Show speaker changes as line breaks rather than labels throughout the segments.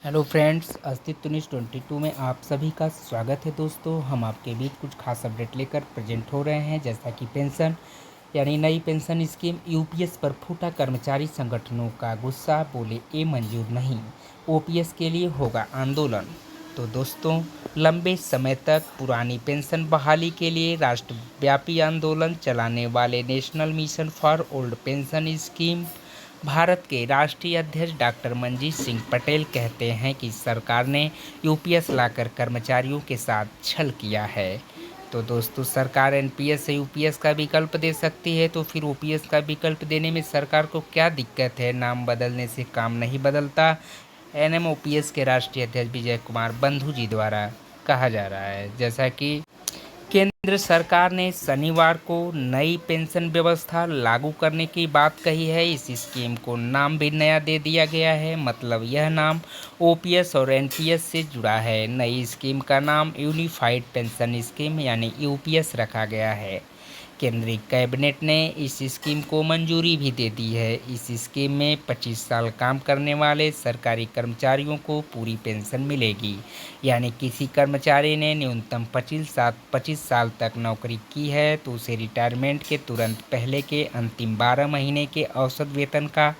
Hello friends, अस्तित्व news 22 में आप सभी का स्वागत है। दोस्तों, हम आपके बीच कुछ खास अपडेट लेकर प्रेजेंट हो रहे हैं। जैसा कि पेंशन यानी नई पेंशन स्कीम यूपीएस पर फूटा कर्मचारी संगठनों का गुस्सा, बोले ये मंजूर नहीं, ओपीएस के लिए होगा आंदोलन। तो दोस्तों, लंबे समय तक पुरानी पेंशन बहाली के लिए राष्ट्रव्यापी आंदोलन चलाने वाले national mission for old pension scheme Bharat के राष्ट्रीय अध्यक्ष डॉक्टर मंजीत सिंह पटेल कहते हैं कि सरकार ने यूपीएस लाकर कर्मचारियों के साथ छल किया है। तो दोस्तों, सरकार एनपीएस से यूपीएस का विकल्प दे सकती है, तो फिर ओपीएस का विकल्प देने में सरकार को क्या दिक्कत है? नाम बदलने से काम नहीं बदलता, एनएमओपीएस के राष्ट्रीय अध्यक्ष विजय कुमार बंधु जी द्वारा कहा जा रहा है। जैसा कि केंद्र सरकार ने शनिवार को नई पेंशन व्यवस्था लागू करने की बात कही है। इस स्कीम को नाम भी नया दे दिया गया है, मतलब यह नाम ओपीएस और एनपीएस से जुड़ा है। नई स्कीम का नाम यूनिफाइड पेंशन स्कीम यानी यूपीएस रखा गया है। केंद्रीय कैबिनेट ने इस स्कीम को मंजूरी भी दे दी है। इस स्कीम में 25 साल काम करने वाले सरकारी कर्मचारियों को पूरी पेंशन मिलेगी। यानी किसी कर्मचारी ने न्यूनतम 25 साल तक नौकरी की है तो उसे रिटायरमेंट के तुरंत पहले के अंतिम 12 महीने के औसत वेतन का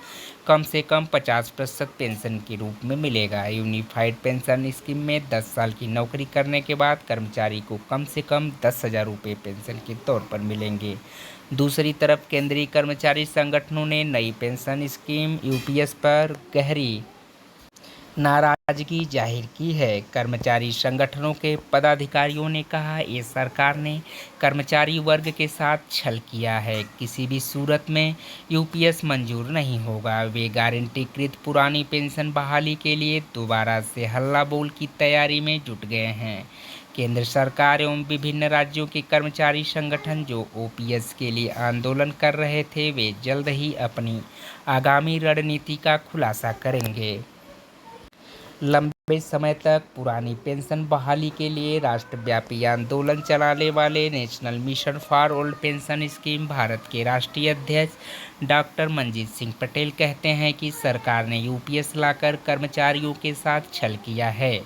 कम से कम 50% पेंशन के रूप में मिलेगा। यूनिफाइड पेंशन स्कीम में 10 साल की नौकरी करने के बाद कर्मचारी को कम से कम 10,000 रुपये पेंशन के तौर पर मिलेंगे। दूसरी तरफ केंद्रीय कर्मचारी संगठनों ने नई पेंशन स्कीम यूपीएस पर गहरी नाराजगी जाहिर की है। कर्मचारी संगठनों के पदाधिकारियों ने कहा, ये सरकार ने कर्मचारी वर्ग के साथ छल किया है। किसी भी सूरत में यूपीएस मंजूर नहीं होगा। वे गारंटीकृत पुरानी पेंशन बहाली के लिए दोबारा से हल्ला बोल की तैयारी में जुट गए हैं। केंद्र सरकार एवं विभिन्न राज्यों के कर्मचारी संगठन जो ओपीएस के लिए आंदोलन कर रहे थे, वे जल्द ही अपनी आगामी रणनीति का खुलासा करेंगे। लंबे समय तक पुरानी पेंशन बहाली के लिए राष्ट्रव्यापी आंदोलन चलाने वाले national mission for old pension scheme Bharat के राष्ट्रीय अध्यक्ष डॉक्टर मंजीत सिंह पटेल कहते हैं कि सरकार ने यूपीएस लाकर कर्मचारियों के साथ छल किया है।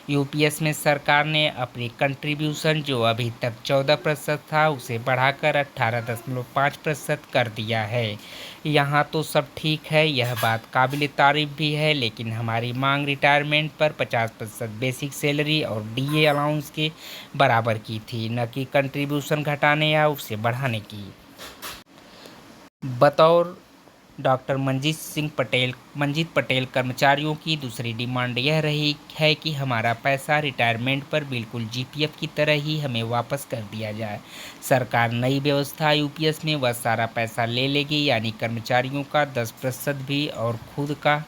यूपीएस में सरकार ने अपनी कंट्रीब्यूशन जो अभी तक 14% था, उसे बढ़ाकर 18.5% कर दिया है। यहाँ तो सब ठीक है, यह बात काबिल तारीफ भी है, लेकिन हमारी मांग रिटायरमेंट पर 50% बेसिक सैलरी और डीए अलाउंस के बराबर की थी, न कि कंट्रीब्यूशन घटाने या उसे बढ़ाने की। बतौर डॉक्टर मंजीत पटेल कर्मचारियों की दूसरी डिमांड यह रही है कि हमारा पैसा रिटायरमेंट पर बिल्कुल जीपीएफ की तरह ही हमें वापस कर दिया जाए। सरकार नई व्यवस्था यूपीएस में वह सारा पैसा ले लेगी, यानी कर्मचारियों का 10% भी और खुद का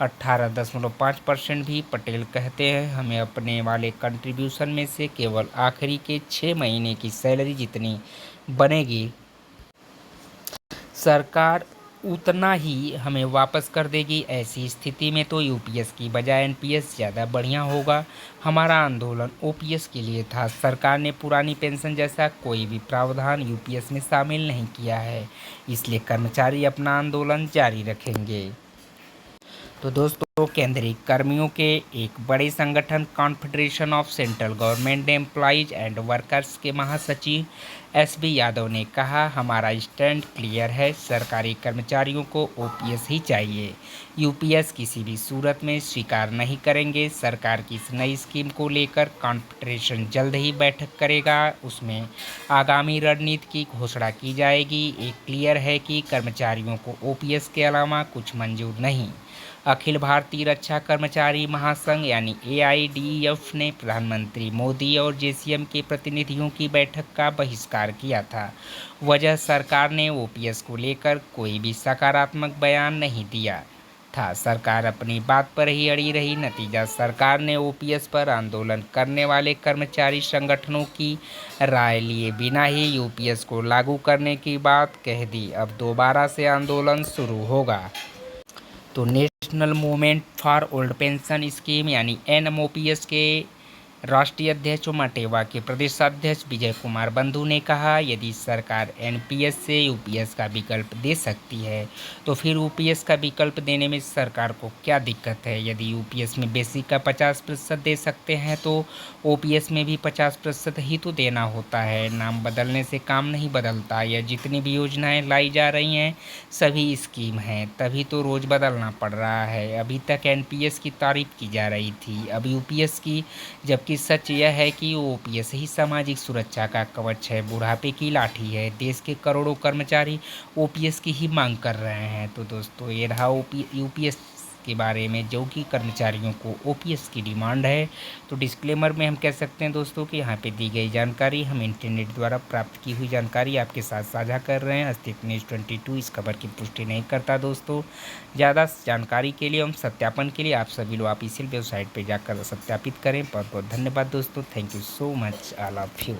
18.5% भी। पटेल कहते हैं, हमें अपने वाले कंट्रीब्यूशन में से केवल आखिरी के 6 महीने की सैलरी जितनी बनेगी, सरकार उतना ही हमें वापस कर देगी। ऐसी स्थिति में तो यूपीएस की बजाय एनपीएस ज़्यादा बढ़िया होगा। हमारा आंदोलन ओपीएस के लिए था। सरकार ने पुरानी पेंशन जैसा कोई भी प्रावधान यूपीएस में शामिल नहीं किया है, इसलिए कर्मचारी अपना आंदोलन जारी रखेंगे। तो दोस्तों, केंद्रीय कर्मियों के एक बड़े संगठन confederation of central government employees and workers के महासचिव एसबी यादव ने कहा, हमारा स्टैंड क्लियर है, सरकारी कर्मचारियों को ओपीएस ही चाहिए, यूपीएस किसी भी सूरत में स्वीकार नहीं करेंगे। सरकार की इस नई स्कीम को लेकर कॉन्फेडरेशन जल्द ही बैठक करेगा, उसमें आगामी रणनीति की घोषणा की जाएगी। एक क्लियर है कि कर्मचारियों को ओपीएस के अलावा कुछ मंजूर नहीं। अखिल भारतीय रक्षा कर्मचारी महासंघ यानी एआईडीईएफ ने प्रधानमंत्री मोदी और जेसीएम के प्रतिनिधियों की बैठक का बहिष्कार किया था। वजह, सरकार ने ओपीएस को लेकर कोई भी सकारात्मक बयान नहीं दिया था। सरकार अपनी बात पर ही अड़ी रही। नतीजा, सरकार ने ओपीएस पर आंदोलन करने वाले कर्मचारी संगठनों की राय लिए बिना ही यूपीएस को लागू करने की बात कह दी। अब दोबारा से आंदोलन शुरू होगा। तो national movement for old pension scheme यानी एनएमओपीएस के राष्ट्रीय अध्यक्ष माटेवा के प्रदेशाध्यक्ष विजय कुमार बंधु ने कहा, यदि सरकार एनपीएस से यूपीएस का विकल्प दे सकती है तो फिर यूपीएस का विकल्प देने में सरकार को क्या दिक्कत है। यदि यूपीएस में बेसिक का 50% दे सकते हैं तो ओपीएस में भी 50% ही तो देना होता है। नाम बदलने से काम नहीं बदलता। यह जितनी भी योजनाएं लाई जा रही हैं सभी स्कीम हैं, तभी तो रोज़ बदलना पड़ रहा है। अभी तक एनपीएस की तारीफ की जा रही थी, अब यूपीएस की, जबकि सच यह है कि ओपीएस ही सामाजिक सुरक्षा का कवच है, बुढ़ापे की लाठी है। देश के करोड़ों कर्मचारी ओपीएस की ही मांग कर रहे हैं। तो दोस्तों ये रहा यूपीएस के बारे में, जो कि कर्मचारियों को ओपीएस की डिमांड है। तो डिस्क्लेमर में हम कह सकते हैं दोस्तों कि यहाँ पे दी गई जानकारी हम इंटरनेट द्वारा प्राप्त की हुई जानकारी आपके साथ साझा कर रहे हैं। अस्तित्व न्यूज़ 22 इस खबर की पुष्टि नहीं करता दोस्तों। ज़्यादा जानकारी के लिए एवं सत्यापन के लिए आप सभी लोग ऑफिशियल वेबसाइट पर जाकर सत्यापित करें। बहुत बहुत धन्यवाद दोस्तों। Thank you so much all of you.